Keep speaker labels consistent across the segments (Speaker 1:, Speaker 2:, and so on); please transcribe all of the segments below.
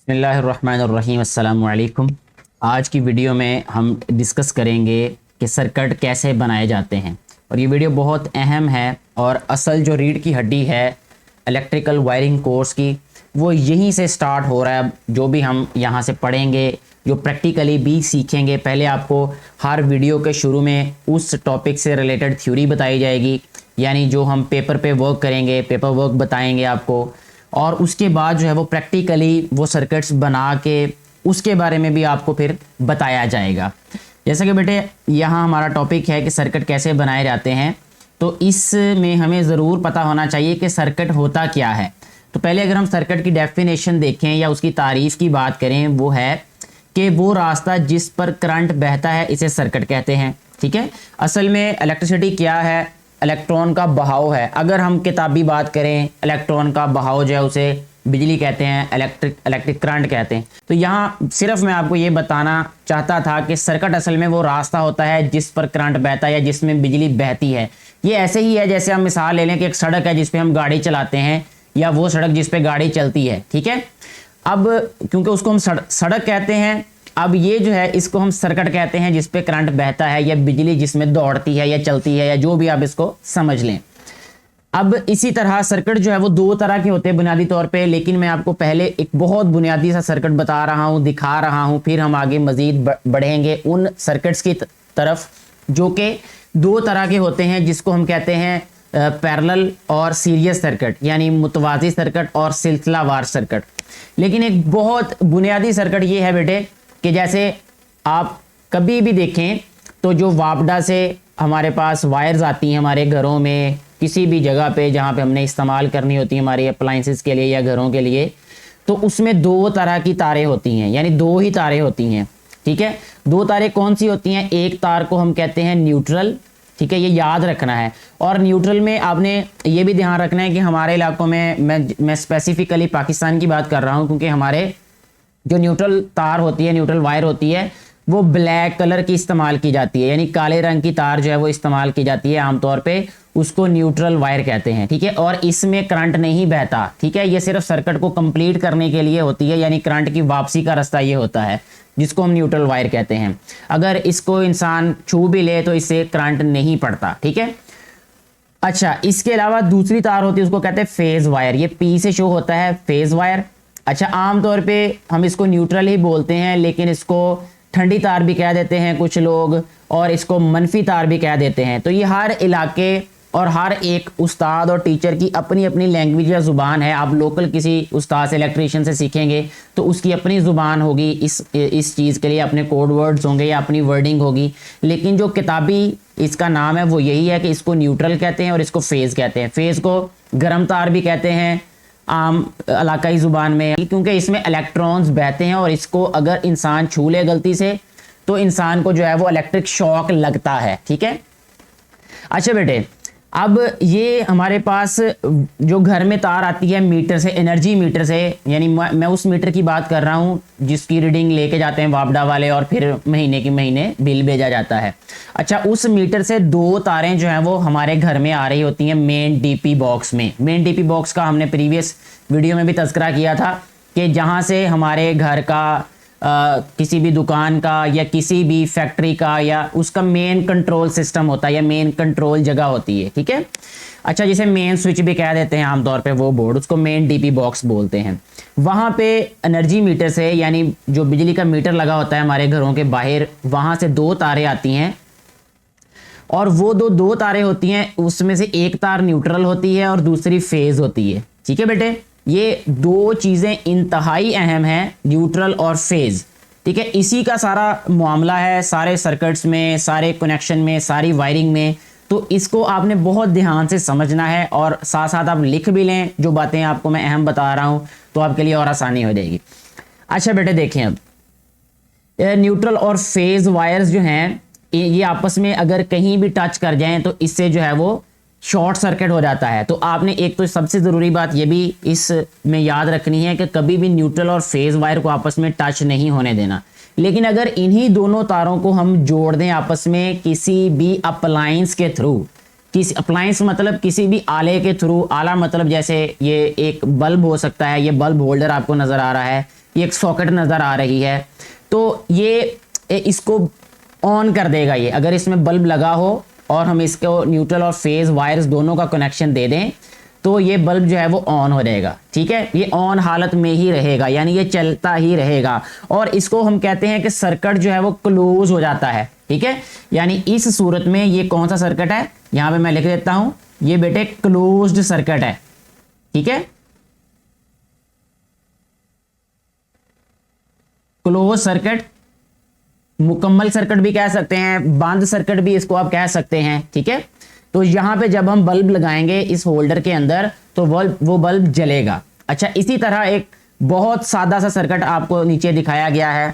Speaker 1: बिस्मिल्लाहिर्रहमानिर्रहीम अस्सलामु अलैकुम। आज की वीडियो में हम डिस्कस करेंगे कि सर्किट कैसे बनाए जाते हैं और ये वीडियो बहुत अहम है और असल जो रीढ़ की हड्डी है इलेक्ट्रिकल वायरिंग कोर्स की वो यहीं से स्टार्ट हो रहा है। जो भी हम यहाँ से पढ़ेंगे, जो प्रैक्टिकली भी सीखेंगे, पहले आपको हर वीडियो के शुरू में उस टॉपिक से रिलेटेड थ्योरी बताई जाएगी, यानी जो हम पेपर पे वर्क करेंगे, पेपर वर्क बताएंगे आपको, और उसके बाद जो है वो प्रैक्टिकली वो सर्किट्स बना के उसके बारे में भी आपको फिर बताया जाएगा। जैसा कि बेटे यहाँ हमारा टॉपिक है कि सर्किट कैसे बनाए जाते हैं, तो इसमें हमें ज़रूर पता होना चाहिए कि सर्किट होता क्या है। तो पहले अगर हम सर्किट की डेफिनेशन देखें या उसकी तारीफ़ की बात करें, वो है कि वो रास्ता जिस पर करंट बहता है इसे सर्किट कहते हैं। ठीक है, असल में इलेक्ट्रिसिटी क्या है? इलेक्ट्रॉन का बहाव है। अगर हम किताबी बात करें, इलेक्ट्रॉन का बहाव जो है उसे बिजली कहते हैं, इलेक्ट्रिक करंट कहते हैं। तो यहाँ सिर्फ मैं आपको ये बताना चाहता था कि सर्किट असल में वो रास्ता होता है जिस पर करंट बहता है या जिसमें बिजली बहती है। ये ऐसे ही है जैसे हम मिसाल ले लें कि एक सड़क है जिस पे हम गाड़ी चलाते हैं, या वो सड़क जिस पे गाड़ी चलती है। ठीक है, अब क्योंकि उसको हम सड़क कहते हैं, अब ये जो है इसको हम सर्किट कहते हैं जिस पे करंट बहता है या बिजली जिसमें दौड़ती है या चलती है, या जो भी आप इसको समझ लें। अब इसी तरह सर्किट जो है वो दो तरह के होते हैं बुनियादी तौर पे, लेकिन मैं आपको पहले एक बहुत बुनियादी सा सर्किट बता रहा हूँ, दिखा रहा हूँ, फिर हम आगे मजीद बढ़ेंगे उन सर्किट्स की तरफ जो कि दो तरह के होते हैं, जिसको हम कहते हैं पैरेलल और सीरीज सर्किट, यानी मुतवाज़ी सर्किट और सिलसिलावार सर्किट। लेकिन एक बहुत बुनियादी सर्किट ये है बेटे कि जैसे आप कभी भी देखें तो जो वापडा से हमारे पास वायर्स आती हैं हमारे घरों में, किसी भी जगह पे जहाँ पे हमने इस्तेमाल करनी होती है हमारे अप्लाइंसेस के लिए या घरों के लिए, तो उसमें दो तरह की तारें होती हैं, यानी दो ही तारें होती हैं। ठीक है, दो तारें कौन सी होती हैं? एक तार को हम कहते हैं न्यूट्रल। ठीक है, ये याद रखना है। और न्यूट्रल में आपने ये भी ध्यान रखना है कि हमारे इलाकों में, मैं स्पेसिफिकली पाकिस्तान की बात कर रहा हूँ, क्योंकि हमारे जो न्यूट्रल तार होती है, न्यूट्रल वायर होती है, वो ब्लैक कलर की इस्तेमाल की जाती है, यानी काले रंग की तार जो है वो इस्तेमाल की जाती है आमतौर पे, उसको न्यूट्रल वायर कहते हैं। ठीक है, और इसमें करंट नहीं बहता। ठीक है, ये सिर्फ सर्किट को कंप्लीट करने के लिए होती है, यानी करंट की वापसी का रास्ता ये होता है जिसको हम न्यूट्रल वायर कहते हैं। अगर इसको इंसान छू भी ले तो इससे करंट नहीं पड़ता। ठीक है, अच्छा, इसके अलावा दूसरी तार होती है, उसको कहते हैं फेज वायर। ये पी से शो होता है, फेज वायर। अच्छा, आमतौर पे हम इसको न्यूट्रल ही बोलते हैं, लेकिन इसको ठंडी तार भी कह देते हैं कुछ लोग, और इसको मनफी तार भी कह देते हैं। तो ये हर इलाके और हर एक उस्ताद और टीचर की अपनी अपनी लैंग्वेज या ज़ुबान है। आप लोकल किसी उस्ताद से, इलेक्ट्रीशियन से सीखेंगे तो उसकी अपनी ज़ुबान होगी, इस चीज़ के लिए अपने कोड वर्ड्स होंगे या अपनी वर्डिंग होगी। लेकिन जो किताबी इसका नाम है वो यही है कि इसको न्यूट्रल कहते हैं और इसको फेज़ कहते हैं। फेज़ को गर्म तार भी कहते हैं आम इलाकाई ज़ुबान में, क्योंकि इसमें इलेक्ट्रॉन्स बहते हैं और इसको अगर इंसान छू ले गलती से तो इंसान को जो है वो इलेक्ट्रिक शॉक लगता है। ठीक है, अच्छा बेटे, अब ये हमारे पास जो घर में तार आती है मीटर से, एनर्जी मीटर से, यानी मैं उस मीटर की बात कर रहा हूँ जिसकी रीडिंग लेके जाते हैं वापडा वाले और फिर महीने के महीने बिल भेजा जाता है। अच्छा, उस मीटर से दो तारें जो हैं वो हमारे घर में आ रही होती हैं मेन डीपी बॉक्स में। मेन डीपी बॉक्स का हमने प्रीवियस वीडियो में भी तज़किरा किया था कि जहाँ से हमारे घर का किसी भी दुकान का या किसी भी फैक्ट्री का या उसका मेन कंट्रोल सिस्टम होता है या मेन कंट्रोल जगह होती है। ठीक है, अच्छा, जिसे मेन स्विच भी कह देते हैं आमतौर पे, वो बोर्ड, उसको मेन डीपी बॉक्स बोलते हैं। वहाँ पे एनर्जी मीटर से, यानी जो बिजली का मीटर लगा होता है हमारे घरों के बाहर, वहाँ से दो तारें आती हैं, और वो दो तारें होती हैं, उसमें से एक तार न्यूट्रल होती है और दूसरी फेज होती है। ठीक है बेटे, ये दो चीज़ें इंतहाई अहम हैं, न्यूट्रल और फेज़। ठीक है, इसी का सारा मामला है सारे सर्किट्स में, सारे कनेक्शन में, सारी वायरिंग में। तो इसको आपने बहुत ध्यान से समझना है और साथ साथ आप लिख भी लें जो बातें आपको मैं अहम बता रहा हूँ, तो आपके लिए और आसानी हो जाएगी। अच्छा बेटे, देखें अब न्यूट्रल और फेज़ वायर्स जो हैं ये आपस में अगर कहीं भी टच कर जाएँ तो इससे जो है वो शॉर्ट सर्किट हो जाता है। तो आपने एक तो सबसे ज़रूरी बात ये भी इसमें याद रखनी है कि कभी भी न्यूट्रल और फेज़ वायर को आपस में टच नहीं होने देना। लेकिन अगर इन्हीं दोनों तारों को हम जोड़ दें आपस में किसी भी अप्लायंस के थ्रू, किसी अप्लायंस मतलब किसी भी आले के थ्रू, आला मतलब जैसे ये एक बल्ब हो सकता है, ये बल्ब होल्डर आपको नज़र आ रहा है, ये एक सॉकेट नज़र आ रही है, तो ये इसको ऑन कर देगा। ये अगर इसमें बल्ब लगा हो और हम इसको न्यूट्रल और फेज़ वायर्स दोनों का कनेक्शन दे दें तो ये बल्ब जो है वो ऑन हो जाएगा। ठीक है, ये ऑन हालत में ही रहेगा, यानी ये चलता ही रहेगा। और इसको हम कहते हैं कि सर्किट जो है वो क्लोज हो जाता है। ठीक है, यानी इस सूरत में ये कौन सा सर्किट है, यहां पे मैं लिख देता हूं, ये बेटे क्लोज्ड सर्किट है। ठीक है, क्लोज सर्किट, मुकम्मल सर्किट भी कह सकते हैं, बंद सर्किट भी इसको आप कह सकते हैं। ठीक है, तो यहां पे जब हम बल्ब लगाएंगे इस होल्डर के अंदर तो वो बल्ब जलेगा। अच्छा, इसी तरह एक बहुत सादा सा सर्किट आपको नीचे दिखाया गया है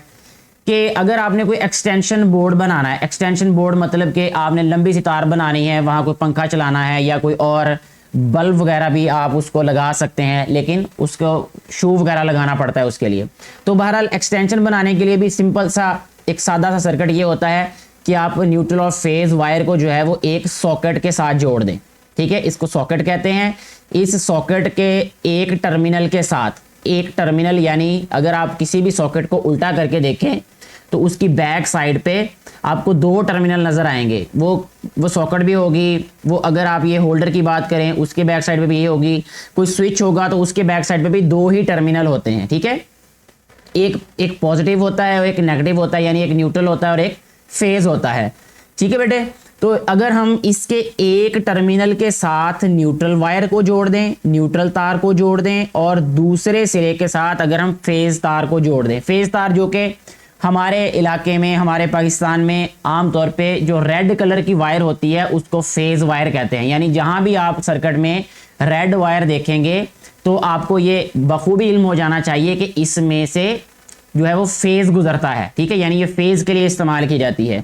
Speaker 1: कि अगर आपने कोई एक्सटेंशन बोर्ड बनाना है, एक्सटेंशन बोर्ड मतलब कि आपने लंबी सी तार बनानी है, वहां कोई पंखा चलाना है या कोई और बल्ब वगैरह भी आप उसको लगा सकते हैं, लेकिन उसको शू वगैरह लगाना पड़ता है उसके लिए। तो बहरहाल एक्सटेंशन बनाने के लिए भी सिंपल सा एक सादा सा सर्किट ये होता है कि आप न्यूट्रल और फेज वायर को जो है वो एक सॉकेट के साथ जोड़ दें। ठीक है, इसको सॉकेट कहते हैं। इस सॉकेट के एक टर्मिनल के साथ, एक टर्मिनल यानी अगर आप किसी भी सॉकेट को उल्टा करके देखें तो उसकी बैक साइड पे आपको दो टर्मिनल नजर आएंगे। वो सॉकेट भी होगी, वो अगर आप ये होल्डर की बात करें उसके बैक साइड पे भी ये होगी, कोई स्विच होगा तो उसके बैक साइड पे भी दो ही टर्मिनल होते हैं। ठीक है, एक पॉजिटिव होता है और एक नेगेटिव होता है, यानी एक न्यूट्रल होता है और एक फेज होता है। ठीक है बेटे, तो अगर हम इसके एक टर्मिनल के साथ न्यूट्रल वायर को जोड़ दें, न्यूट्रल तार को जोड़ दें, और दूसरे सिरे के साथ अगर हम फेज तार को जोड़ दें, फेज तार जो कि हमारे इलाके में, हमारे पाकिस्तान में आमतौर पे जो रेड कलर की वायर होती है उसको फेज वायर कहते हैं। यानी जहां भी आप सर्किट में रेड वायर देखेंगे तो आपको ये बखूबी इल्म हो जाना चाहिए कि इसमें से जो है वो फेज गुजरता है। ठीक है, यानी ये फेज के लिए इस्तेमाल की जाती है।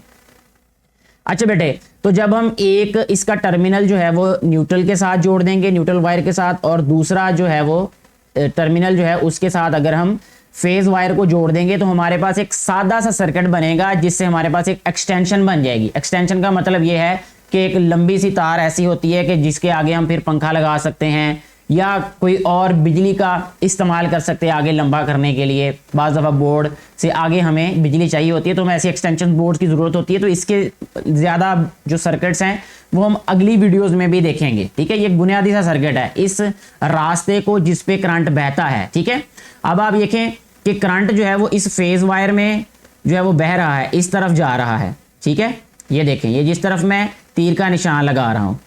Speaker 1: अच्छा बेटे, तो जब हम एक इसका टर्मिनल जो है वो न्यूट्रल के साथ जोड़ देंगे, न्यूट्रल वायर के साथ, और दूसरा जो है वो टर्मिनल जो है उसके साथ अगर हम फेज वायर को जोड़ देंगे तो हमारे पास एक सादा सा सर्किट बनेगा जिससे हमारे पास एक एक्सटेंशन बन जाएगी। एक्सटेंशन का मतलब ये है कि एक लंबी सी तार ऐसी होती है कि जिसके आगे हम फिर पंखा लगा सकते हैं या कोई और बिजली का इस्तेमाल कर सकते हैं आगे लंबा करने के लिए। बाज़ दफ़ा बोर्ड से आगे हमें बिजली चाहिए होती है तो हमें ऐसी एक्सटेंशन बोर्ड की ज़रूरत होती है। तो इसके ज़्यादा जो सर्किट्स हैं वो हम अगली वीडियोस में भी देखेंगे। ठीक है, ये एक बुनियादी सा सर्किट है इस रास्ते को जिस पे करंट बहता है। ठीक है, अब आप देखें कि करंट जो है वो इस फेज वायर में जो है वो बह रहा है, इस तरफ जा रहा है। ठीक है, ये देखें, ये जिस तरफ मैं तीर का निशान लगा रहा हूँ,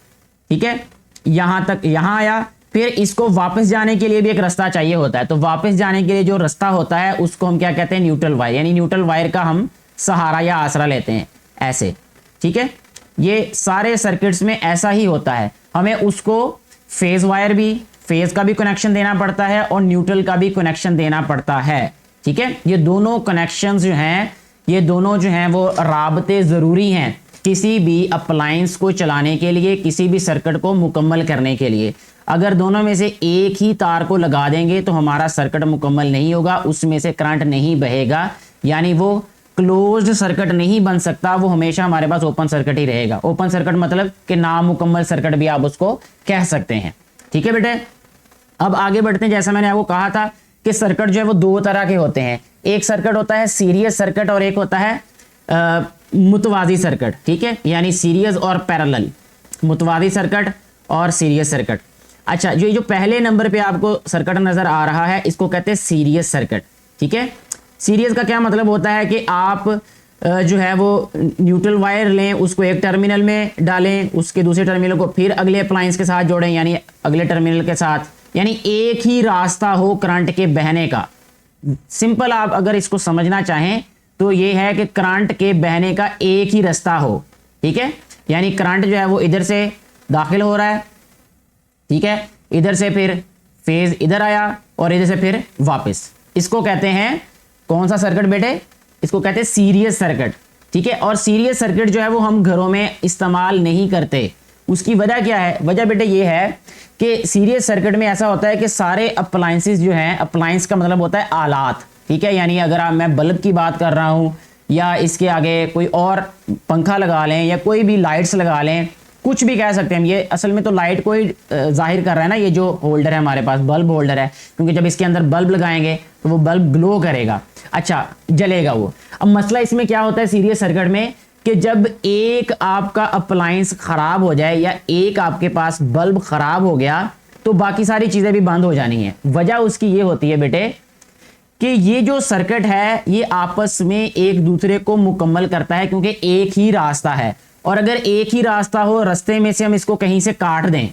Speaker 1: ठीक है, यहाँ तक, यहाँ आया, फिर इसको वापस जाने के लिए भी एक रास्ता चाहिए होता है। तो वापस जाने के लिए जो रास्ता होता है उसको हम क्या कहते हैं, न्यूट्रल वायर, यानी न्यूट्रल वायर का हम सहारा या आसरा लेते हैं ऐसे। ठीक है, ये सारे सर्किट्स में ऐसा ही होता है, हमें उसको फेज वायर भी, फेज का भी कनेक्शन देना पड़ता है और न्यूट्रल का भी कनेक्शन देना पड़ता है। ठीक है, ये दोनों कनेक्शंस जो हैं, ये दोनों जो हैं वो राबते ज़रूरी हैं किसी भी अप्लायंस को चलाने के लिए, किसी भी सर्किट को मुकम्मल करने के लिए। अगर दोनों में से एक ही तार को लगा देंगे तो हमारा सर्किट मुकम्मल नहीं होगा, उसमें से करंट नहीं बहेगा, यानी वो क्लोज्ड सर्किट नहीं बन सकता, वो हमेशा हमारे पास ओपन सर्किट ही रहेगा। ओपन सर्किट मतलब कि नामुकम्मल सर्किट भी आप उसको कह सकते हैं। ठीक है बेटे, अब आगे बढ़ते हैं। जैसा मैंने आपको कहा था कि सर्किट जो है वो दो तरह के होते हैं, एक सर्किट होता है सीरीज सर्किट और एक होता है मुतवाजी सर्किट। ठीक है, यानी सीरीज और पैरेलल, मुतवाजी सर्किट और सीरीज सर्किट। अच्छा, जो पहले नंबर पे आपको सर्किट नजर आ रहा है इसको कहते हैं सीरीज सर्किट। ठीक है, सीरीज का क्या मतलब होता है कि आप जो है वो न्यूट्रल वायर लें, उसको एक टर्मिनल में डालें, उसके दूसरे टर्मिनल को फिर अगले अप्लायंस के साथ जोड़ें, यानी अगले टर्मिनल के साथ, यानी एक ही रास्ता हो करंट के बहने का। सिंपल आप अगर इसको समझना चाहें तो ये है कि करंट के बहने का एक ही रास्ता हो। ठीक है, यानी करंट जो है वो इधर से दाखिल हो रहा है, ठीक है, इधर से फिर फेज इधर आया और इधर से फिर वापस। इसको कहते हैं कौन सा सर्किट बेटे, इसको कहते हैं सीरीज सर्किट। ठीक है, और सीरीज सर्किट जो है वो हम घरों में इस्तेमाल नहीं करते। उसकी वजह क्या है, वजह बेटे ये है कि सीरीज सर्किट में ऐसा होता है कि सारे अप्लायंसेस जो हैं, अप्लायंस का मतलब होता है आलात। ठीक है, यानी अगर मैं बल्ब की बात कर रहा हूँ या इसके आगे कोई और पंखा लगा लें या कोई भी लाइट्स लगा लें, कुछ भी कह सकते हैं हम। ये असल में तो लाइट को ही जाहिर कर रहा है ना, ये जो होल्डर है हमारे पास, बल्ब होल्डर है, क्योंकि जब इसके अंदर बल्ब लगाएंगे तो वो बल्ब ग्लो करेगा, अच्छा जलेगा वो। अब मसला इसमें क्या होता है सीरीज सर्किट में, कि जब एक आपका अप्लायंस खराब हो जाए या एक आपके पास बल्ब खराब हो गया तो बाकी सारी चीजें भी बंद हो जानी है। वजह उसकी ये होती है बेटे कि ये जो सर्किट है ये आपस में एक दूसरे को मुकम्मल करता है, क्योंकि एक ही रास्ता है, और अगर एक ही रास्ता हो, रास्ते में से हम इसको कहीं से काट दें,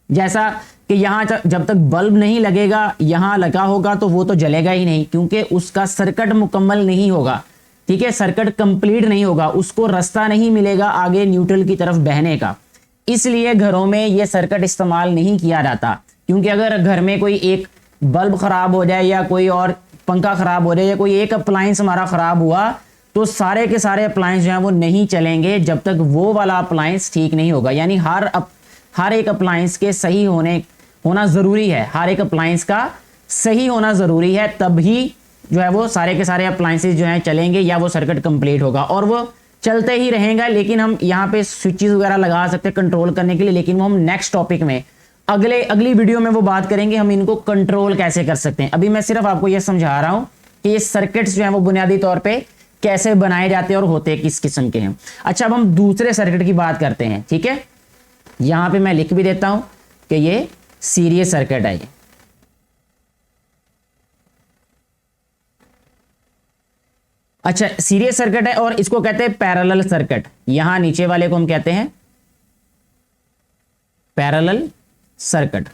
Speaker 1: जैसा कि यहां जब तक बल्ब नहीं लगेगा यहां लगा होगा तो वो तो जलेगा ही नहीं, क्योंकि उसका सर्किट मुकम्मल नहीं होगा, ठीक है, सर्किट कंप्लीट नहीं होगा, उसको रास्ता नहीं मिलेगा आगे न्यूट्रल की तरफ बहने का। इसलिए घरों में ये सर्किट इस्तेमाल नहीं किया जाता, क्योंकि अगर घर में कोई एक बल्ब खराब हो जाए या कोई और पंखा खराब हो जाए या कोई एक अप्लायंस हमारा खराब हुआ तो सारे के सारे अप्लायंस जो हैं वो नहीं चलेंगे जब तक वो वाला अप्लायंस ठीक नहीं होगा। यानी हर एक अप्लायंस के सही होना ज़रूरी है, हर एक अप्लायंस का सही होना ज़रूरी है, तभी जो है वो सारे के सारे अप्लायंसेस जो हैं चलेंगे या वो सर्किट कंप्लीट होगा, और वो चलते ही रहेगा। लेकिन हम यहाँ पे स्विचेस वगैरह लगा सकते हैं कंट्रोल करने के लिए, लेकिन वो हम नेक्स्ट टॉपिक में अगली वीडियो में वो बात करेंगे हम इनको कंट्रोल कैसे कर सकते हैं। अभी मैं सिर्फ आपको ये समझा रहा हूँ कि ये सर्किट्स जो हैं वो बुनियादी तौर पे कैसे बनाए जाते हैं और होते किस किस्म के हैं। अच्छा, अब हम दूसरे सर्किट की बात करते हैं, ठीक है। यहां पे मैं लिख भी देता हूं कि ये सीरीज सर्किट है। अच्छा, सीरीज सर्किट है और इसको कहते हैं पैरेलल सर्किट। यहां नीचे वाले को हम कहते हैं पैरेलल सर्किट।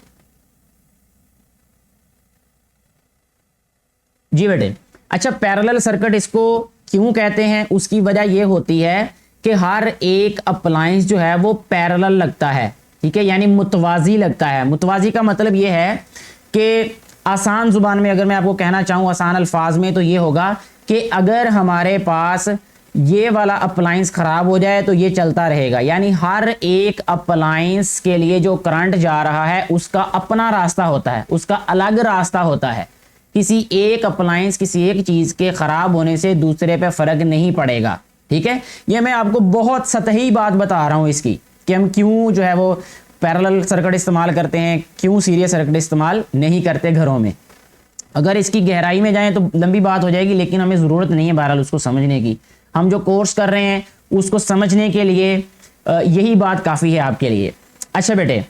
Speaker 1: जी बेटे, अच्छा पैरेलल सर्किट इसको क्यों कहते हैं, उसकी वजह यह होती है कि हर एक अप्लायंस जो है वो पैरेलल लगता है, ठीक है, यानी मुतवाजी लगता है। मुतवाजी का मतलब यह है कि आसान जुबान में अगर मैं आपको कहना चाहूं, आसान अल्फाज में, तो ये होगा कि अगर हमारे पास ये वाला अप्लायंस खराब हो जाए तो ये चलता रहेगा। यानी हर एक अप्लायंस के लिए जो करंट जा रहा है उसका अपना रास्ता होता है, उसका अलग रास्ता होता है। किसी एक अप्लायंस, किसी एक चीज के खराब होने से दूसरे पे फर्क नहीं पड़ेगा, ठीक है। ये मैं आपको बहुत सतही बात बता रहा हूं इसकी, कि हम क्यों जो है वो पैरेलल सर्किट इस्तेमाल करते हैं, क्यों सीरीज सर्किट इस्तेमाल नहीं करते घरों में। अगर इसकी गहराई में जाएं तो लंबी बात हो जाएगी, लेकिन हमें ज़रूरत नहीं है बहरहाल उसको समझने की। हम जो कोर्स कर रहे हैं उसको समझने के लिए यही बात काफ़ी है आपके लिए। अच्छा बेटे,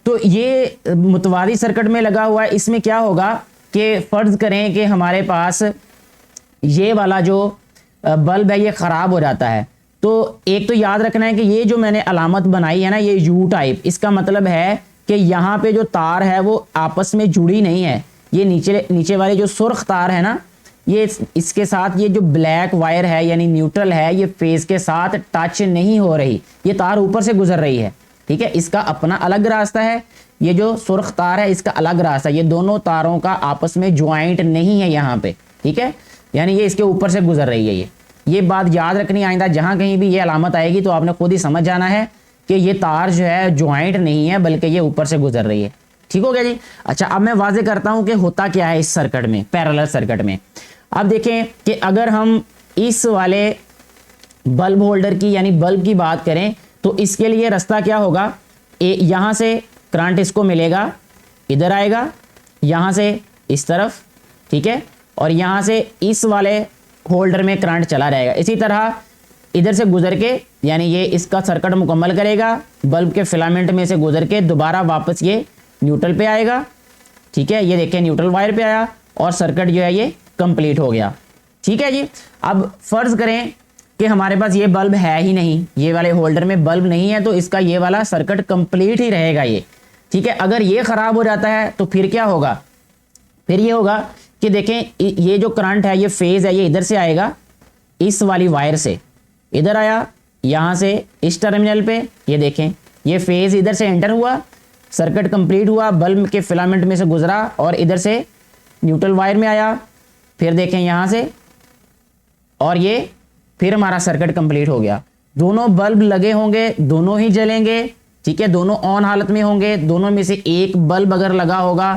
Speaker 1: तो ये मुतवादी सर्किट में लगा हुआ है, इसमें क्या होगा कि फ़र्ज़ करें कि हमारे पास ये वाला जो बल्ब है ये ख़राब हो जाता है, तो एक तो याद रखना है कि ये जो मैंने अलामत बनाई है ना, ये यू टाइप, इसका मतलब है कि यहाँ पे जो तार है वो आपस में जुड़ी नहीं है। ये नीचे वाले जो सुर्ख तार है ना, ये इसके साथ ये जो ब्लैक वायर है यानी न्यूट्रल है, ये फेज के साथ टच नहीं हो रही, ये तार ऊपर से गुजर रही है, ठीक है। इसका अपना अलग रास्ता है, ये जो सुर्ख तार है इसका अलग रास्ता है, ये दोनों तारों का आपस में ज्वाइंट नहीं है यहाँ पे, ठीक है, यानी ये इसके ऊपर से गुजर रही है। ये बात याद रखनी, आइंदा जहाँ कहीं भी ये अलामत आएगी तो आपने खुद ही समझ जाना है कि ये तार जो है ज्वाइंट नहीं है बल्कि ये ऊपर से गुजर रही है, ठीक हो गया जी। अच्छा, अब मैं वाजे करता हूँ कि होता क्या है इस सर्किट में, पैरेलल सर्किट में। अब देखें कि अगर हम इस वाले बल्ब होल्डर की यानी बल्ब की बात करें तो इसके लिए रास्ता क्या होगा, यहाँ से करंट इसको मिलेगा, इधर आएगा, यहाँ से इस तरफ, ठीक है, और यहाँ से इस वाले होल्डर में करंट चला रहेगा। इसी तरह इधर से गुजर के यानी ये इसका सर्किट मुकम्मल करेगा, बल्ब के फिलामेंट में से गुजर के दोबारा वापस ये न्यूट्रल पे आएगा, ठीक है, ये देखें न्यूट्रल वायर पे आया और सर्किट जो है ये कंप्लीट हो गया, ठीक है जी। अब फर्ज करें कि हमारे पास ये बल्ब है ही नहीं, ये वाले होल्डर में बल्ब नहीं है, तो इसका ये वाला सर्किट कंप्लीट ही रहेगा ये, ठीक है। अगर ये खराब हो जाता है तो फिर क्या होगा, फिर ये होगा कि देखें ये जो करंट है ये फेज है, ये इधर से आएगा, इस वाली वायर से इधर आया, यहाँ से इस टर्मिनल पे, ये देखें ये फेज इधर से एंटर हुआ, सर्किट कंप्लीट हुआ, बल्ब के फिलामेंट में से गुजरा और इधर से न्यूट्रल वायर में आया, फिर देखें यहाँ से, और ये फिर हमारा सर्किट कंप्लीट हो गया। दोनों बल्ब लगे होंगे, दोनों ही जलेंगे, ठीक है, दोनों ऑन हालत में होंगे, दोनों में से एक बल्ब अगर लगा होगा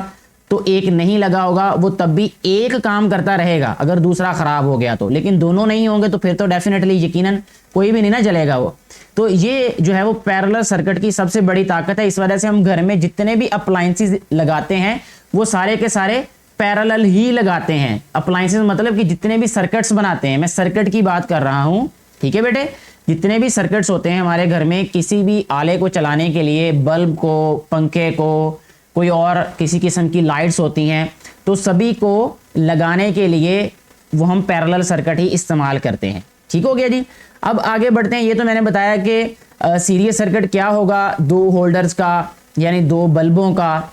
Speaker 1: तो एक नहीं लगा होगा, वो तब भी एक काम करता रहेगा अगर दूसरा खराब हो गया तो, लेकिन दोनों नहीं होंगे तो फिर तो डेफिनेटली यकीनन कोई भी नहीं ना जलेगा वो। तो ये जो है वो पैरेलल सर्किट की सबसे बड़ी ताकत है। इस वजह से हम घर में जितने भी अप्लायंसेस लगाते हैं वो सारे के सारे पैरेलल ही लगाते हैं। अप्लायंसेस मतलब कि जितने भी सर्किट्स बनाते हैं, मैं सर्किट की बात कर रहा हूं, ठीक है बेटे। जितने भी सर्किट्स होते हैं हमारे घर में, किसी भी आले को चलाने के लिए, बल्ब को, पंखे को, कोई और किसी किस्म की लाइट्स होती हैं, तो सभी को लगाने के लिए वो हम पैरेलल सर्किट ही इस्तेमाल करते हैं। ठीक हो गया जी। अब आगे बढ़ते हैं। ये तो मैंने बताया कि सीरीज सर्किट क्या होगा, दो होल्डर्स का यानी दो बल्बों का,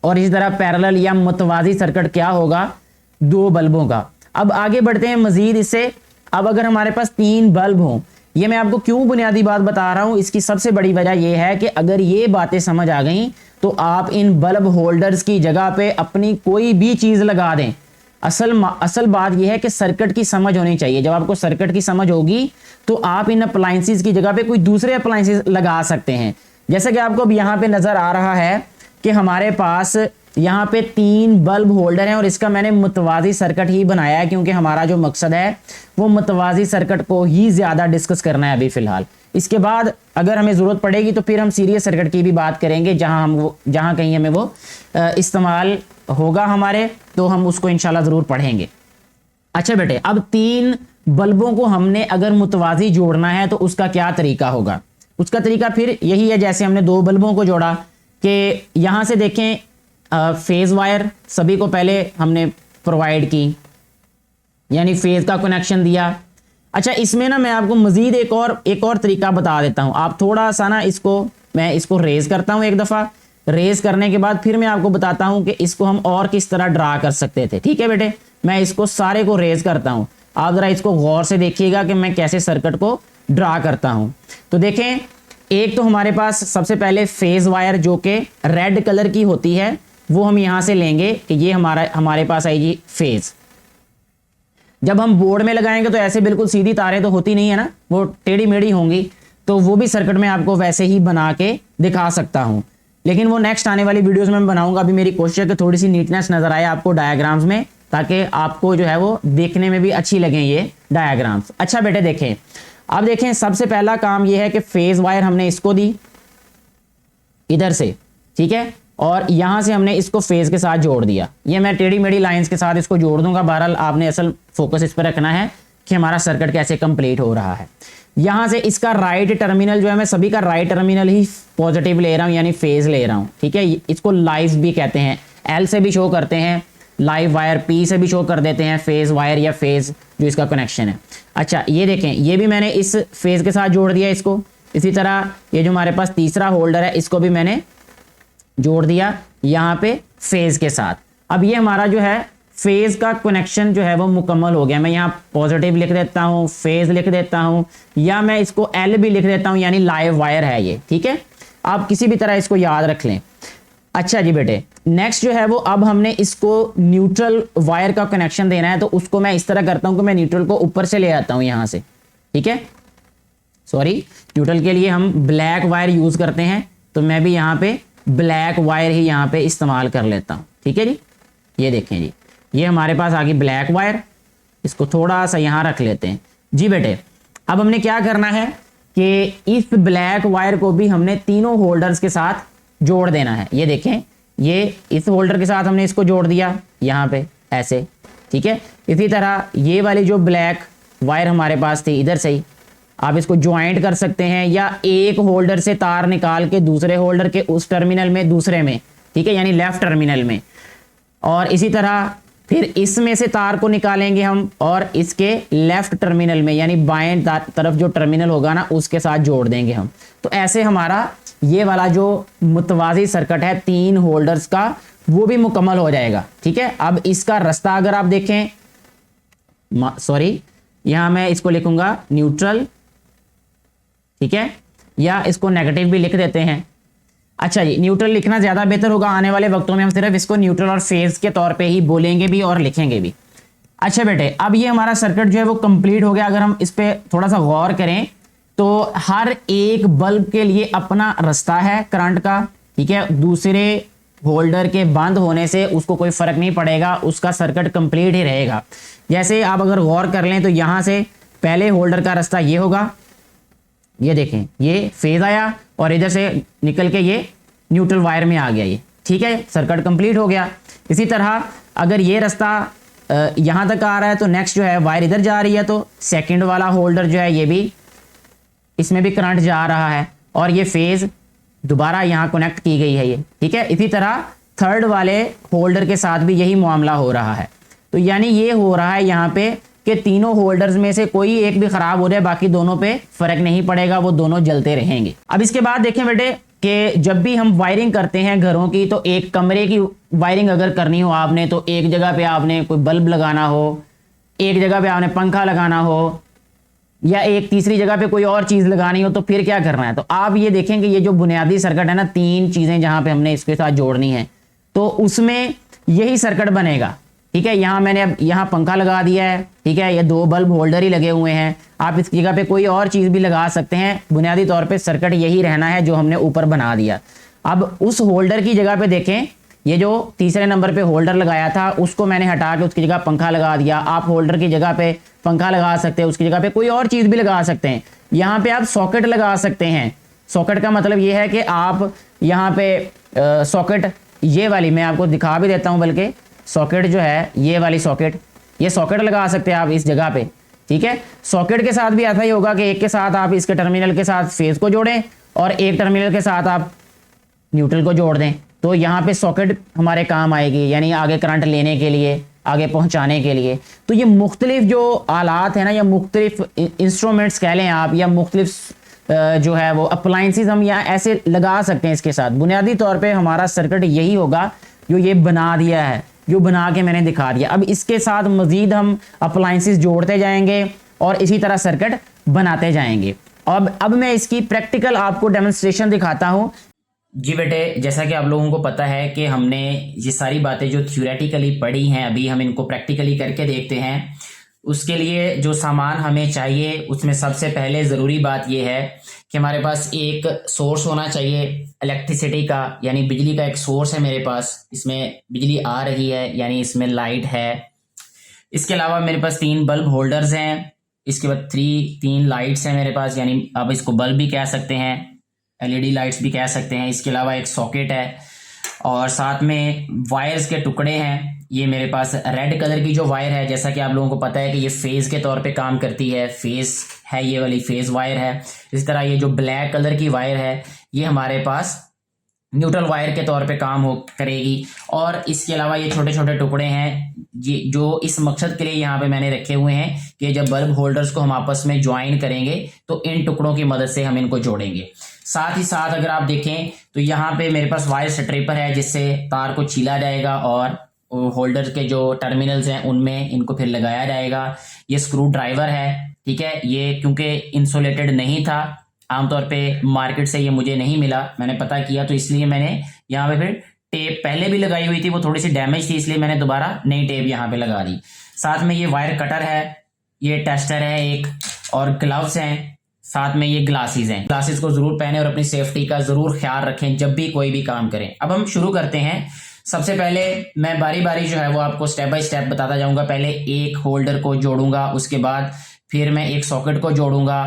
Speaker 1: और इसी तरह पैरेलल या मुतवाज़ी सर्किट क्या होगा, दो बल्बों का। अब आगे बढ़ते हैं मजीद इससे। अब अगर हमारे पास 3 बल्ब हों, ये मैं आपको क्यों बुनियादी बात बता रहा हूं, इसकी सबसे बड़ी वजह यह है कि अगर ये बातें समझ आ गई तो आप इन बल्ब होल्डर्स की जगह पे अपनी कोई भी चीज लगा दें। असल बात यह है कि सर्किट की समझ होनी चाहिए। जब आपको सर्किट की समझ होगी तो आप इन अप्लायंसेस की जगह पे कोई दूसरे अप्लायंसेस लगा सकते हैं। जैसे कि आपको अब यहाँ पे नजर आ रहा है कि हमारे पास यहाँ पे 3 बल्ब होल्डर हैं और इसका मैंने मुतवाज़ी सर्किट ही बनाया है, क्योंकि हमारा जो मकसद है वो मुतवाज़ी सर्किट को ही ज़्यादा डिस्कस करना है अभी फ़िलहाल। इसके बाद अगर हमें ज़रूरत पड़ेगी तो फिर हम सीरीज सर्किट की भी बात करेंगे, जहाँ कहीं हमें वो इस्तेमाल होगा हमारे, तो हम उसको इंशाल्लाह ज़रूर पढ़ेंगे। अच्छा बेटे, अब 3 बल्बों को हमने अगर मुतवाज़ी जोड़ना है तो उसका क्या तरीका होगा। उसका तरीका फिर यही है जैसे हमने 2 बल्बों को जोड़ा, कि यहाँ से देखें फेज वायर सभी को पहले हमने प्रोवाइड की, यानी फेज का कनेक्शन दिया। अच्छा, इसमें ना मैं आपको मजीद एक और तरीका बता देता हूँ। आप थोड़ा सा ना मैं इसको रेज करता हूँ एक दफ़ा। रेज करने के बाद फिर मैं आपको बताता हूँ कि इसको हम और किस तरह ड्रा कर सकते थे। ठीक है बेटे, मैं इसको सारे को रेज करता हूँ। आप ज़रा इसको गौर से देखिएगा कि मैं कैसे सर्किट को ड्रा करता हूँ। तो देखें, एक तो हमारे पास सबसे पहले फेज वायर जो कि रेड कलर की होती है वो हम यहां से लेंगे कि ये हमारे पास आएगी फेज। जब हम बोर्ड में लगाएंगे तो ऐसे बिल्कुल सीधी तारें तो होती नहीं है ना, वो टेढ़ी मेढ़ी होंगी, तो वो भी सर्किट में आपको वैसे ही बना के दिखा सकता हूं, लेकिन वो नेक्स्ट आने वाली वीडियोस में मैं बनाऊंगा। अभी मेरी कोशिश है कि थोड़ी सी नीटनेस नजर आए आपको डायग्राम्स में, ताकि आपको जो है वो देखने में भी अच्छी लगे ये डायग्राम्स। अच्छा बेटे देखें, अब देखें सबसे पहला काम ये है कि फेज वायर हमने इसको दी इधर से, ठीक है, और यहां से हमने इसको फेज के साथ जोड़ दिया। ये मैं टेढ़ी मेढ़ी लाइंस के साथ इसको जोड़ दूंगा। बहरहाल आपने असल फोकस इस पर रखना है कि हमारा सर्किट कैसे कंप्लीट हो रहा है। यहां से इसका राइट टर्मिनल जो है, मैं सभी का राइट टर्मिनल ही पॉजिटिव ले रहा हूं, यानी फेज ले रहा हूं। ठीक है, इसको लाइव भी कहते हैं, एल से भी शो करते हैं लाइव वायर, पी से भी शो कर देते हैं फेज वायर या फेज जो इसका कनेक्शन है। अच्छा ये देखें, ये भी मैंने इस फेज के साथ जोड़ दिया इसको। इसी तरह ये जो हमारे पास तीसरा होल्डर है इसको भी मैंने जोड़ दिया यहाँ पे फेज के साथ। अब ये हमारा जो है फेज का कनेक्शन जो है वो मुकम्मल हो गया। मैं यहाँ पॉजिटिव लिख देता हूँ, फेज लिख देता हूँ, या मैं इसको एल भी लिख देता हूँ, यानी लाइव वायर है ये। ठीक है, आप किसी भी तरह इसको याद रख लें। अच्छा जी बेटे, नेक्स्ट जो है वो अब हमने इसको न्यूट्रल वायर का कनेक्शन देना है, तो उसको मैं इस तरह करता हूं कि मैं न्यूट्रल को ऊपर से ले आता हूं यहां से। ठीक है, सॉरी, न्यूट्रल के लिए हम ब्लैक वायर यूज करते हैं, तो मैं भी यहां पे ब्लैक वायर ही यहां पे इस्तेमाल कर लेता हूं। ठीक है जी, ये देखें जी, ये हमारे पास आ गई ब्लैक वायर, इसको थोड़ा सा यहां रख लेते हैं जी बेटे। अब हमने क्या करना है कि इस ब्लैक वायर को भी हमने तीनों होल्डर्स के साथ जोड़ देना है। ये देखें, ये इस होल्डर के साथ हमने इसको जोड़ दिया यहाँ पे ऐसे। ठीक है, इसी तरह ये वाली जो ब्लैक वायर हमारे पास थी इधर से ही आप इसको ज्वाइंट कर सकते हैं, या एक होल्डर से तार निकाल के दूसरे होल्डर के उस टर्मिनल में दूसरे में, ठीक है, यानी लेफ्ट टर्मिनल में, और इसी तरह फिर इसमें से तार को निकालेंगे हम और इसके लेफ्ट टर्मिनल में, यानी बाएं तरफ जो टर्मिनल होगा ना उसके साथ जोड़ देंगे हम। तो ऐसे हमारा ये वाला जो मुतवाज़ी सर्किट है 3 होल्डर्स का वो भी मुकम्मल हो जाएगा। ठीक है, अब इसका रास्ता अगर आप देखें, सॉरी यहां मैं इसको लिखूंगा न्यूट्रल, ठीक है, या इसको नेगेटिव भी लिख देते हैं। अच्छा जी, न्यूट्रल लिखना ज्यादा बेहतर होगा, आने वाले वक्तों में हम सिर्फ इसको न्यूट्रल और फेज के तौर पे ही बोलेंगे भी और लिखेंगे भी। अच्छा बेटे, अब ये हमारा सर्किट जो है वो कंप्लीट हो गया। अगर हम इस पे थोड़ा सा गौर करें तो हर एक बल्ब के लिए अपना रास्ता है करंट का। ठीक है, दूसरे होल्डर के बंद होने से उसको कोई फर्क नहीं पड़ेगा, उसका सर्किट कंप्लीट ही रहेगा। जैसे आप अगर गौर कर लें तो यहाँ से पहले होल्डर का रास्ता ये होगा, ये देखें ये फेज आया और इधर से निकल के ये न्यूट्रल वायर में आ गया, ये ठीक है, सर्किट कंप्लीट हो गया। इसी तरह अगर ये रास्ता यहाँ तक आ रहा है तो नेक्स्ट जो है वायर इधर जा रही है, तो सेकंड वाला होल्डर जो है ये भी, इसमें भी करंट जा रहा है और ये फेज दोबारा यहाँ कनेक्ट की गई है ये, ठीक है। इसी तरह थर्ड वाले होल्डर के साथ भी यही मामला हो रहा है। तो यानी ये हो रहा है यहाँ पे कि तीनों होल्डर्स में से कोई एक भी खराब हो जाए, बाकी दोनों पे फर्क नहीं पड़ेगा, वो दोनों जलते रहेंगे। अब इसके बाद देखें बेटे कि जब भी हम वायरिंग करते हैं घरों की, तो एक कमरे की वायरिंग अगर करनी हो आपने, तो एक जगह पे आपने कोई बल्ब लगाना हो, एक जगह पे आपने पंखा लगाना हो, या एक तीसरी जगह पे कोई और चीज लगानी हो, तो फिर क्या करना है। तो आप ये देखेंगे ये जो बुनियादी सर्किट है ना, तीन चीजें जहां पे हमने इसके साथ जोड़नी है, तो उसमें यही सर्किट बनेगा, ठीक है। यहाँ मैंने अब यहाँ पंखा लगा दिया है, ठीक है, ये दो बल्ब होल्डर ही लगे हुए हैं, आप इस जगह पे कोई और चीज भी लगा सकते हैं, बुनियादी तौर पे सर्किट यही रहना है जो हमने ऊपर बना दिया। अब उस होल्डर की जगह पे देखें, ये जो तीसरे नंबर पे होल्डर लगाया था उसको मैंने हटा के उसकी जगह पंखा लगा दिया। आप होल्डर की जगह पे पंखा लगा सकते हैं, उसकी जगह पे कोई और चीज भी लगा सकते हैं। यहाँ पे आप सॉकेट लगा सकते हैं। सॉकेट का मतलब ये है कि आप यहाँ पे सॉकेट ये वाली मैं आपको दिखा भी देता हूँ, बल्कि सॉकेट जो है ये वाली सॉकेट, ये सॉकेट लगा सकते हैं आप इस जगह पे, ठीक है। सॉकेट के साथ भी ऐसा ही होगा कि एक के साथ आप इसके टर्मिनल के साथ फेज को जोड़ें और एक टर्मिनल के साथ आप न्यूट्रल को जोड़ दें, तो यहाँ पे सॉकेट हमारे काम आएगी, यानी आगे करंट लेने के लिए, आगे पहुंचाने के लिए। तो ये मुख्तलिफ जो आलात है ना, या मुख्तलिफ इंस्ट्रूमेंट्स कह लें आप, या मुख्तलिफ जो है वो अप्लाइंसेस हम यहाँ ऐसे लगा सकते हैं इसके साथ। बुनियादी तौर पे हमारा सर्किट यही होगा जो ये बना दिया है, जो बना के मैंने दिखा दिया। अब इसके साथ मजीद हम अप्लाइंसेस जोड़ते जाएंगे और इसी तरह सर्किट बनाते जाएंगे। अब मैं इसकी प्रैक्टिकल आपको डेमोन्स्ट्रेशन दिखाता हूँ। जी बेटे, जैसा कि आप लोगों को पता है कि हमने ये सारी बातें जो थ्योरेटिकली पढ़ी हैं, अभी हम इनको प्रैक्टिकली करके देखते हैं। उसके लिए जो सामान हमें चाहिए उसमें सबसे पहले ज़रूरी बात यह है कि हमारे पास एक सोर्स होना चाहिए इलेक्ट्रिसिटी का, यानी बिजली का एक सोर्स है मेरे पास, इसमें बिजली आ रही है, यानी इसमें लाइट है। इसके अलावा मेरे पास 3 बल्ब होल्डर्स हैं, इसके बाद 3 लाइट्स हैं मेरे पास, यानी आप इसको बल्ब भी कह सकते हैं, एलईडी लाइट्स भी कह सकते हैं। इसके अलावा एक सॉकेट है और साथ में वायर्स के टुकड़े हैं। ये मेरे पास रेड कलर की जो वायर है, जैसा कि आप लोगों को पता है कि ये फेज के तौर पे काम करती है, फेज है, ये वाली फेज वायर है। इस तरह ये जो ब्लैक कलर की वायर है ये हमारे पास न्यूट्रल वायर के तौर पे काम करेगी। और इसके अलावा ये छोटे छोटे टुकड़े हैं जो इस मकसद के लिए यहाँ पे मैंने रखे हुए हैं कि जब बल्ब होल्डर्स को हम आपस में ज्वाइन करेंगे तो इन टुकड़ों की मदद से हम इनको जोड़ेंगे। साथ ही साथ अगर आप देखें तो यहाँ पे मेरे पास वायर स्ट्रिपर है, जिससे तार को छीला जाएगा और होल्डर के जो टर्मिनल्स हैं उनमें इनको फिर लगाया जाएगा। ये स्क्रू ड्राइवर है, ठीक है, ये क्योंकि इंसुलेटेड नहीं था, आमतौर पे मार्केट से ये मुझे नहीं मिला, मैंने पता किया, तो इसलिए मैंने यहाँ पे फिर टेप पहले भी लगाई हुई थी, वो थोड़ी सी डैमेज थी, इसलिए मैंने दोबारा नई टेप यहाँ पे लगा दी। साथ में ये वायर कटर है, ये टेस्टर है एक, और ग्लव्स हैं, साथ में ये ग्लासेस हैं। ग्लासेस को जरूर पहने और अपनी सेफ्टी का जरूर ख्याल रखें जब भी कोई भी काम करें। अब हम शुरू करते हैं। सबसे पहले मैं बारी बारी जो है वो आपको स्टेप बाय स्टेप बताता जाऊंगा। पहले एक होल्डर को जोड़ूंगा, उसके बाद फिर मैं एक सॉकेट को जोड़ूंगा,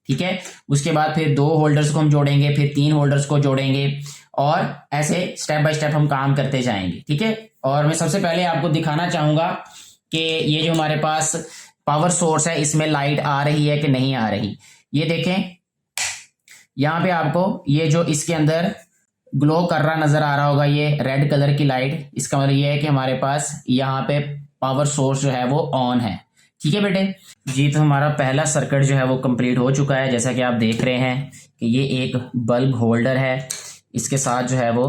Speaker 1: ठीक है, उसके बाद फिर 2 होल्डर्स को हम जोड़ेंगे, फिर 3 होल्डर्स को जोड़ेंगे, और ऐसे स्टेप बाय स्टेप हम काम करते जाएंगे, ठीक है। और मैं सबसे पहले आपको दिखाना चाहूंगा कि ये जो हमारे पास पावर सोर्स है इसमें लाइट आ रही है कि नहीं आ रही। ये देखें, यहाँ पे आपको ये जो इसके अंदर ग्लो कर रहा नजर आ रहा होगा, ये रेड कलर की लाइट, इसका मतलब ये है कि हमारे पास यहाँ पे पावर सोर्स जो है वो ऑन है, ठीक है बेटे जी। तो हमारा पहला सर्किट जो है वो कंप्लीट हो चुका है। जैसा कि आप देख रहे हैं कि ये एक बल्ब होल्डर है, इसके साथ जो है वो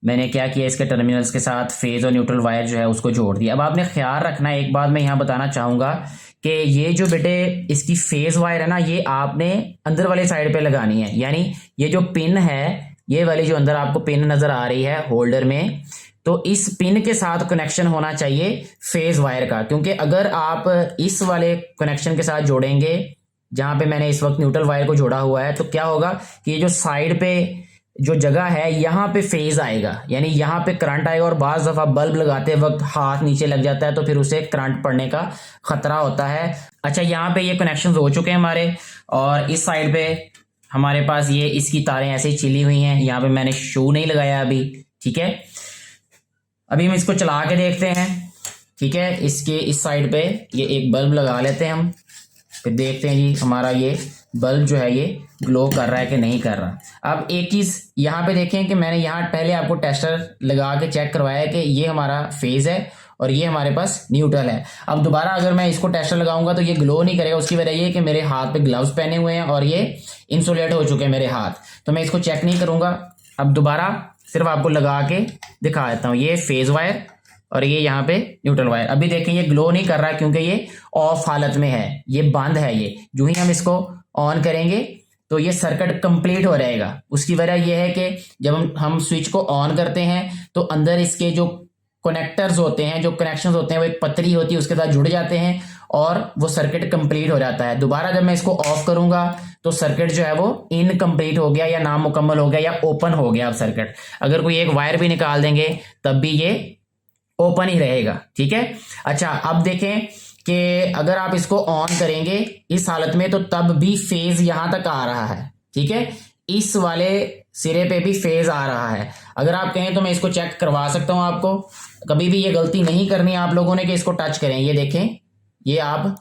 Speaker 1: मैंने क्या किया, इसके टर्मिनल्स के साथ फेज और न्यूट्रल वायर जो है उसको जोड़ दिया। अब आपने ख्याल रखना है, एक बात मैं यहाँ बताना चाहूँगा कि ये जो बेटे इसकी फेज वायर है ना, ये आपने अंदर वाली साइड पे लगानी है, यानी ये जो पिन है, ये वाली जो अंदर आपको पिन नजर आ रही है होल्डर में, तो इस पिन के साथ कनेक्शन होना चाहिए फेज वायर का, क्योंकि अगर आप इस वाले कनेक्शन के साथ जोड़ेंगे जहां पे मैंने इस वक्त न्यूट्रल वायर को जोड़ा हुआ है, तो क्या होगा कि ये जो साइड पे जो जगह है यहाँ पे फेज आएगा, यानी यहाँ पे करंट आएगा। और बाज़ दफ़ा बल्ब लगाते वक्त हाथ नीचे लग जाता है तो फिर उसे करंट पड़ने का खतरा होता है। अच्छा, यहाँ पे ये कनेक्शन हो चुके हैं हमारे, और इस साइड पे हमारे पास ये इसकी तारें ऐसे ही चिली हुई हैं। यहाँ पे मैंने शू नहीं लगाया अभी, ठीक है। अभी हम इसको चला के देखते हैं, ठीक है। इसके इस साइड पे ये एक बल्ब लगा लेते हैं हम, फिर देखते हैं जी हमारा ये बल्ब जो है ये ग्लो कर रहा है कि नहीं कर रहा। अब एक चीज़ यहाँ पे देखें कि मैंने यहाँ पहले आपको टेस्टर लगा के चेक करवाया कि ये हमारा फेज है और ये हमारे पास न्यूट्रल है। अब दोबारा अगर मैं इसको टेस्टर लगाऊंगा तो ये ग्लो नहीं करेगा। उसकी वजह ये कि मेरे हाथ पे ग्लव्स पहने हुए हैं और ये इंसुलेट हो चुके हैं मेरे हाथ, तो मैं इसको चेक नहीं करूंगा। अब दोबारा सिर्फ आपको लगा के दिखा देता हूँ, ये फेज वायर और ये यहाँ पे न्यूट्रल वायर। अभी देखें ये ग्लो नहीं कर रहा क्योंकि ये ऑफ हालत में है, ये बंद है। ये जो ही हम इसको ऑन करेंगे तो ये सर्किट कंप्लीट हो रहेगा। उसकी वजह यह है कि जब हम स्विच को ऑन करते हैं तो अंदर इसके जो कनेक्टर्स होते हैं, जो कनेक्शंस होते हैं, वो एक पतरी होती है उसके साथ जुड़ जाते हैं और वो सर्किट कंप्लीट हो जाता है। दोबारा जब मैं इसको ऑफ करूंगा तो सर्किट जो है वो इनकम्प्लीट हो गया या नामुकम्मल हो गया या ओपन हो गया। अब सर्किट अगर कोई एक वायर भी निकाल देंगे तब भी ये ओपन ही रहेगा, ठीक है। अच्छा, अब देखें कि अगर आप इसको ऑन करेंगे इस हालत में तो तब भी फेज यहां तक आ रहा है, ठीक है। इस वाले सिरे पे भी फेज आ रहा है। अगर आप कहें तो मैं इसको चेक करवा सकता हूं आपको। कभी भी ये गलती नहीं करनी आप लोगों ने कि इसको टच करें। ये देखें, ये आप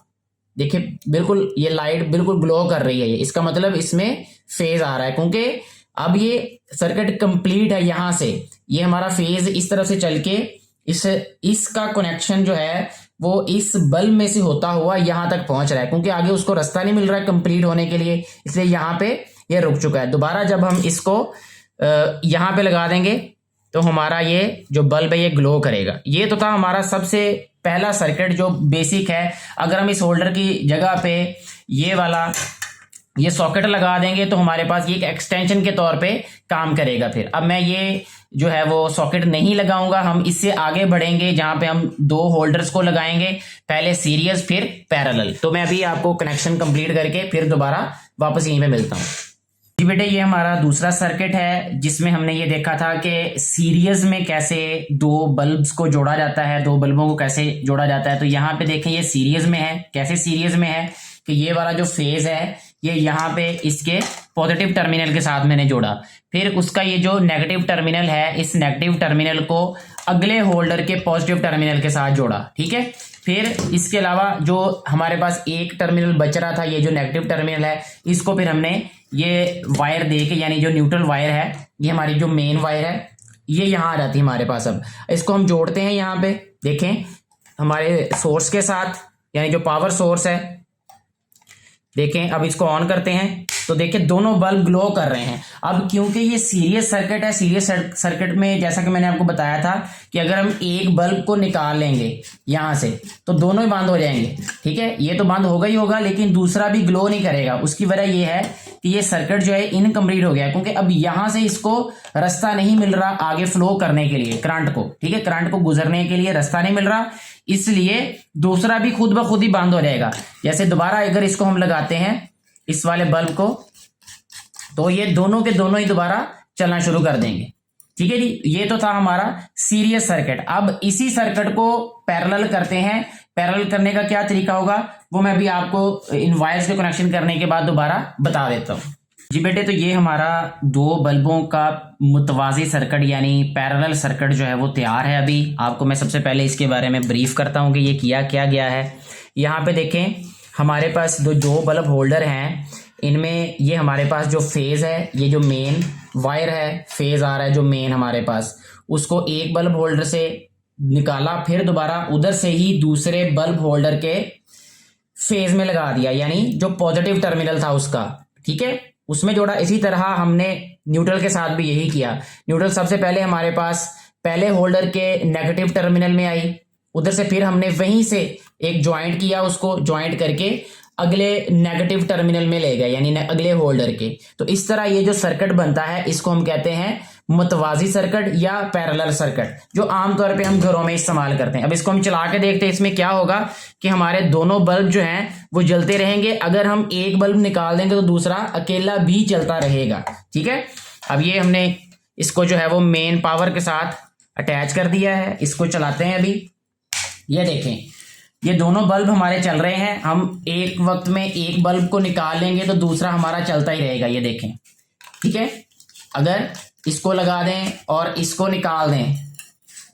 Speaker 1: देखिए बिल्कुल ये लाइट बिल्कुल ग्लो कर रही है। ये इसका मतलब इसमें फेज आ रहा है क्योंकि अब ये सर्किट कंप्लीट है। यहां से ये हमारा फेज इस तरफ से चल के इसका कनेक्शन जो है वो इस बल्ब में से होता हुआ यहां तक पहुंच रहा है, क्योंकि आगे उसको रास्ता नहीं मिल रहा है कंप्लीट होने के लिए, इसलिए यहां पे ये रुक चुका है। दोबारा जब हम इसको यहां पे लगा देंगे तो हमारा ये जो बल्ब है ये ग्लो करेगा। ये तो था हमारा सबसे पहला सर्किट जो बेसिक है। अगर हम इस होल्डर की जगह पे ये वाला ये सॉकेट लगा देंगे तो हमारे पास ये एक एक्सटेंशन के तौर पे काम करेगा। फिर अब मैं ये जो है वो सॉकेट नहीं लगाऊंगा, हम इससे आगे बढ़ेंगे जहां पे हम दो होल्डर्स को लगाएंगे, पहले सीरीज फिर पैरेलल। तो मैं अभी आपको कनेक्शन कंप्लीट करके फिर दोबारा वापस यहीं पे मिलता हूं। जी बेटे, ये हमारा दूसरा सर्किट है जिसमें हमने ये देखा था कि सीरीज में कैसे दो बल्ब्स को जोड़ा जाता है, दो बल्बों को कैसे जोड़ा जाता है। तो यहाँ पे देखें ये सीरीज में है। कैसे सीरीज में है कि ये वाला जो फेज है ये यहाँ पे इसके पॉजिटिव टर्मिनल के साथ मैंने जोड़ा, फिर उसका ये जो नेगेटिव टर्मिनल है इस नेगेटिव टर्मिनल को अगले होल्डर के पॉजिटिव टर्मिनल के साथ जोड़ा, ठीक है। फिर इसके अलावा जो हमारे पास एक टर्मिनल बच रहा था, ये जो नेगेटिव टर्मिनल है, इसको फिर हमने ये वायर दे के, यानी जो न्यूट्रल वायर है, ये हमारी जो मेन वायर है, ये यहाँ आ जाती है हमारे पास। अब इसको हम जोड़ते हैं यहाँ पे, देखें हमारे सोर्स के साथ, यानी जो पावर सोर्स है। देखें अब इसको ऑन करते हैं तो देखें दोनों बल्ब ग्लो कर रहे हैं। अब क्योंकि ये सीरीज सर्किट है, सीरीज सर्किट में जैसा कि मैंने आपको बताया था कि अगर हम एक बल्ब को निकाल लेंगे यहां से तो दोनों ही बंद हो जाएंगे, ठीक है। ये तो बंद होगा ही होगा लेकिन दूसरा भी ग्लो नहीं करेगा। उसकी वजह ये है कि ये सर्किट जो है इनकम्प्लीट हो गया, क्योंकि अब यहां से इसको रास्ता नहीं मिल रहा आगे फ्लो करने के लिए करंट को, ठीक है। करंट को गुजरने के लिए रास्ता नहीं मिल रहा, इसलिए दूसरा भी खुद ब खुद ही बंद हो जाएगा। जैसे दोबारा अगर इसको हम लगाते हैं इस वाले बल्ब को तो ये दोनों के दोनों ही दोबारा चलना शुरू कर देंगे, ठीक है जी। ये तो था हमारा सीरीज सर्किट। अब इसी सर्किट को पैरेलल करते हैं। पैरेलल करने का क्या तरीका होगा वो मैं भी आपको इन वायर्स के कनेक्शन करने के बाद दोबारा बता देता हूं। जी बेटे, तो ये हमारा दो बल्बों का मुतवाजी सर्किट यानी पैरेलल सर्किट जो है वो तैयार है। अभी आपको मैं सबसे पहले इसके बारे में ब्रीफ करता हूं कि ये किया क्या गया है। यहाँ पे देखें हमारे पास दो बल्ब होल्डर हैं, इनमें ये हमारे पास जो फेज है, ये जो मेन वायर है, फेज आ रहा है जो मेन हमारे पास, उसको एक बल्ब होल्डर से निकाला, फिर दोबारा उधर से ही दूसरे बल्ब होल्डर के फेज में लगा दिया, यानी जो पॉजिटिव टर्मिनल था उसका, ठीक है, उसमें जोड़ा। इसी तरह हमने न्यूट्रल के साथ भी यही किया। न्यूट्रल सबसे पहले हमारे पास पहले होल्डर के नेगेटिव टर्मिनल में आई, उधर से फिर हमने वहीं से एक ज्वाइंट किया, उसको ज्वाइंट करके अगले नेगेटिव टर्मिनल में ले गए, यानी अगले होल्डर के। तो इस तरह ये जो सर्किट बनता है इसको हम कहते हैं मुतवाजी सर्किट या पैरेलल सर्किट, जो आमतौर पे हम घरों में इस्तेमाल करते हैं। अब इसको हम चला के देखते हैं, इसमें क्या होगा कि हमारे दोनों बल्ब जो हैं वो जलते रहेंगे। अगर हम एक बल्ब निकाल देंगे तो दूसरा अकेला भी चलता रहेगा, ठीक है। अब ये हमने इसको जो है वो मेन पावर के साथ अटैच कर दिया है। इसको चलाते हैं अभी। ये देखें, ये दोनों बल्ब हमारे चल रहे हैं। हम एक वक्त में एक बल्ब को निकाल लेंगे तो दूसरा हमारा चलता ही रहेगा। ये देखें, ठीक है। अगर इसको लगा दें और इसको निकाल दें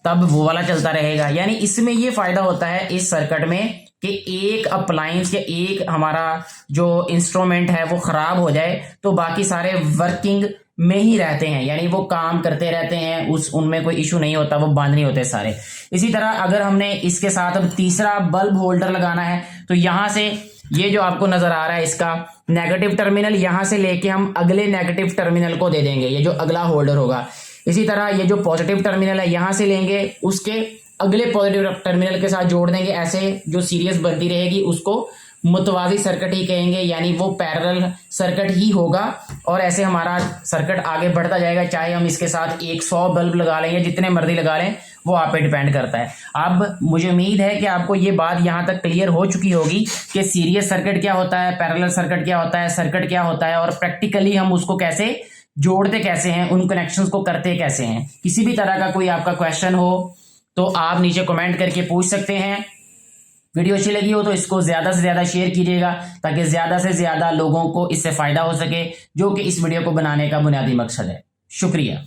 Speaker 1: तब वो वाला चलता रहेगा। यानी इसमें ये फायदा होता है इस सर्किट में कि एक अप्लायंस या एक हमारा जो इंस्ट्रूमेंट है वो खराब हो जाए तो बाकी सारे वर्किंग में ही रहते हैं, यानी वो काम करते रहते हैं, उनमें कोई इशू नहीं होता, वो बंद नहीं होते सारे। इसी तरह अगर हमने इसके साथ अब तीसरा बल्ब होल्डर लगाना है तो यहां से ये जो आपको नजर आ रहा है इसका नेगेटिव टर्मिनल, यहां से लेके हम अगले नेगेटिव टर्मिनल को दे देंगे, ये जो अगला होल्डर होगा। इसी तरह ये जो पॉजिटिव टर्मिनल है यहां से लेंगे, उसके अगले पॉजिटिव टर्मिनल के साथ जोड़ देंगे। ऐसे जो सीरीज बनती रहेगी उसको मुतवाजी सर्किट ही कहेंगे, यानी वो पैरेलल सर्किट ही होगा। और ऐसे हमारा सर्किट आगे बढ़ता जाएगा। चाहे हम इसके साथ 100 बल्ब लगा लें या जितने मर्जी लगा लें, वो आप पे डिपेंड करता है। अब मुझे उम्मीद है कि आपको ये बात यहाँ तक क्लियर हो चुकी होगी कि सीरीज सर्किट क्या होता है, पैरेलल सर्किट क्या होता है, सर्किट क्या होता है और प्रैक्टिकली हम उसको कैसे जोड़ते कैसे हैं, उन कनेक्शंस को करते कैसे हैं। किसी भी तरह का कोई आपका क्वेश्चन हो तो आप नीचे कमेंट करके पूछ सकते हैं। वीडियो अच्छी लगी हो तो इसको ज्यादा से ज्यादा शेयर कीजिएगा ताकि ज्यादा से ज्यादा लोगों को इससे फायदा हो सके, जो कि इस वीडियो को बनाने का बुनियादी मकसद है। शुक्रिया।